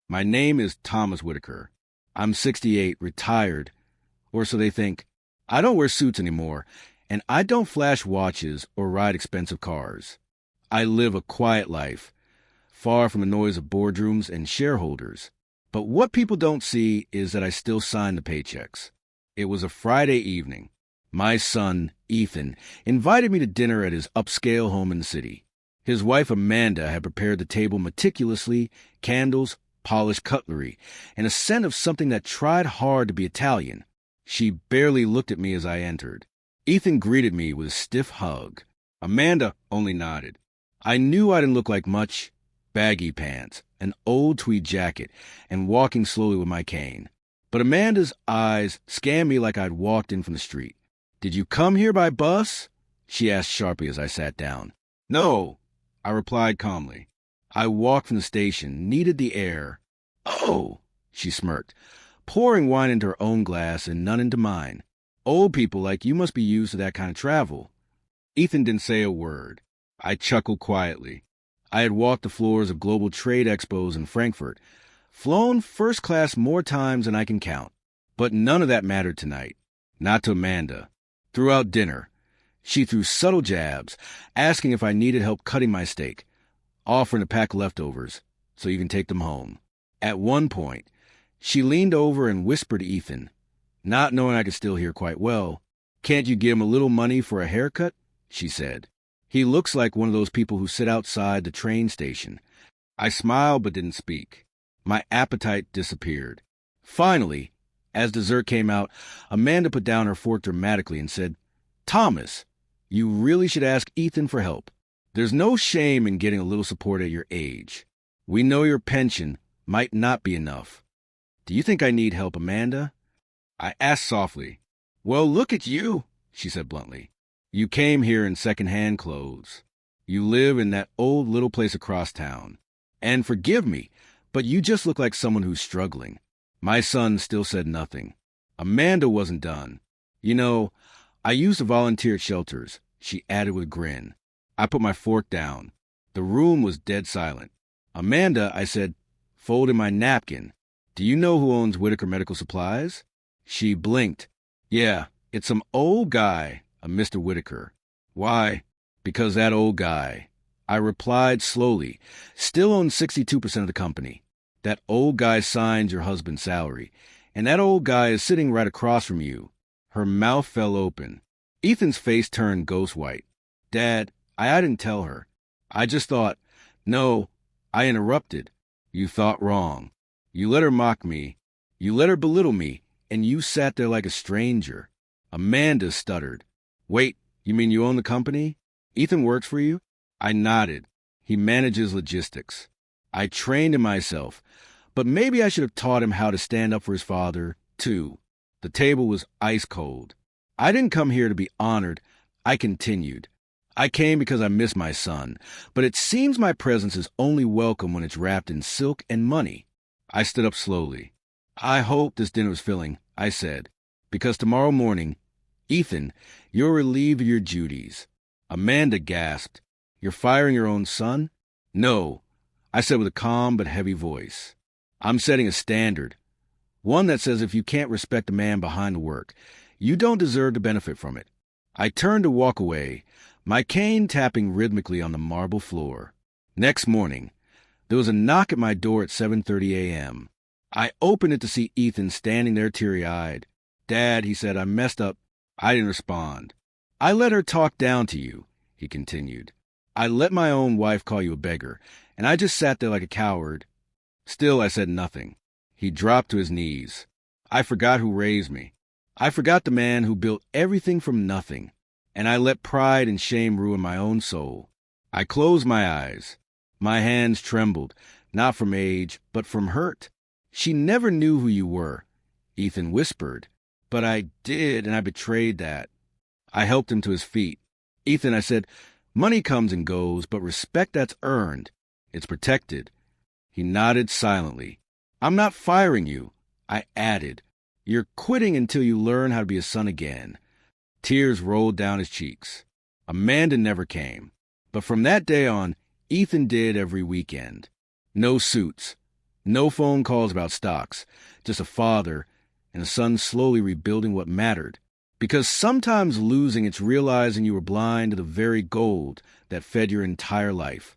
My name is Thomas Whitaker. I'm 68, retired, or so they think. I don't wear suits anymore, and I don't flash watches or ride expensive cars. I live a quiet life, far from the noise of boardrooms and shareholders. But what people don't see is that I still sign the paychecks. It was a Friday evening. My son, Ethan, invited me to dinner at his upscale home in the city. His wife, Amanda, had prepared the table meticulously, candles, polished cutlery, and a scent of something that tried hard to be Italian. She barely looked at me as I entered. Ethan greeted me with a stiff hug. Amanda only nodded. I knew I didn't look like much. Baggy pants, an old tweed jacket, and walking slowly with my cane. But Amanda's eyes scanned me like I'd walked in from the street. "Did you come here by bus?" she asked sharply as I sat down. "No," I replied calmly. I walked from the station, needed the air. "Oh," she smirked, pouring wine into her own glass and none into mine. "Old people like you must be used to that kind of travel." Ethan didn't say a word. I chuckled quietly. I had walked the floors of global trade expos in Frankfurt, flown first class more times than I can count. But none of that mattered tonight. Not to Amanda. Throughout dinner, she threw subtle jabs, asking if I needed help cutting my steak, offering to pack leftovers so you can take them home. At one point, she leaned over and whispered to Ethan, not knowing I could still hear quite well, "Can't you give him a little money for a haircut?" she said. "He looks like one of those people who sit outside the train station." I smiled but didn't speak. My appetite disappeared. Finally, as dessert came out, Amanda put down her fork dramatically and said, "Thomas, you really should ask Ethan for help. There's no shame in getting a little support at your age. We know your pension might not be enough. Do you think I need help, Amanda?" I asked softly. "Well, look at you," she said bluntly. "You came here in second-hand clothes. You live in that old little place across town. And forgive me, but you just look like someone who's struggling." My son still said nothing. Amanda wasn't done. "You know, I used to volunteer at shelters," she added with a grin. I put my fork down. The room was dead silent. "Amanda," I said, folding my napkin, "do you know who owns Whitaker Medical Supplies?" She blinked. "Yeah, it's some old guy, a Mr. Whitaker." "Why?" "Because that old guy," I replied slowly, "still owns 62% of the company. That old guy signs your husband's salary, and that old guy is sitting right across from you." Her mouth fell open. Ethan's face turned ghost white. "Dad, I didn't tell her. I just thought—" "No," I interrupted. "You thought wrong. You let her mock me. You let her belittle me, and you sat there like a stranger." Amanda stuttered. "Wait, you mean you own the company? Ethan works for you?" I nodded. "He manages logistics. I trained him myself, but maybe I should have taught him how to stand up for his father, too." The table was ice cold. "I didn't come here to be honored," I continued. "I came because I miss my son, but it seems my presence is only welcome when it's wrapped in silk and money." I stood up slowly. "I hope this dinner is filling," I said, "because tomorrow morning, Ethan, you're relieved of your duties." Amanda gasped. "You're firing your own son?" "No," I said with a calm but heavy voice. "I'm setting a standard. One that says if you can't respect the man behind the work, you don't deserve to benefit from it." I turned to walk away, my cane tapping rhythmically on the marble floor. Next morning, there was a knock at my door at 7:30 a.m. I opened it to see Ethan standing there teary-eyed. "Dad," he said, "I messed up." I didn't respond. "I let her talk down to you," he continued. "I let my own wife call you a beggar, and I just sat there like a coward." Still, I said nothing. He dropped to his knees. I forgot who raised me. I forgot the man who built everything from nothing, and I let pride and shame ruin my own soul. I closed my eyes. My hands trembled, not from age, but from hurt. "She never knew who you were," Ethan whispered. "But I did, and I betrayed that." I helped him to his feet. "Ethan," I said, "money comes and goes, but respect that's earned, it's protected." He nodded silently. "I'm not firing you," I added. "You're quitting until you learn how to be a son again." Tears rolled down his cheeks. Amanda never came. But from that day on, Ethan did every weekend. No suits, No phone calls about stocks, just a father and a son slowly rebuilding what mattered. Because sometimes losing, it's realizing you were blind to the very gold that fed your entire life.